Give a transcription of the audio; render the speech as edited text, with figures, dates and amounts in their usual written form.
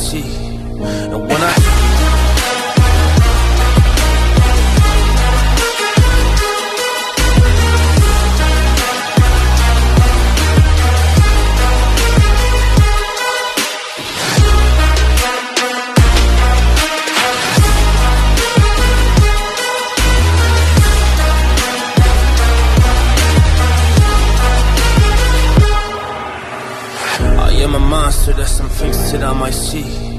see. And when I I am a monster, that's some things that I might see.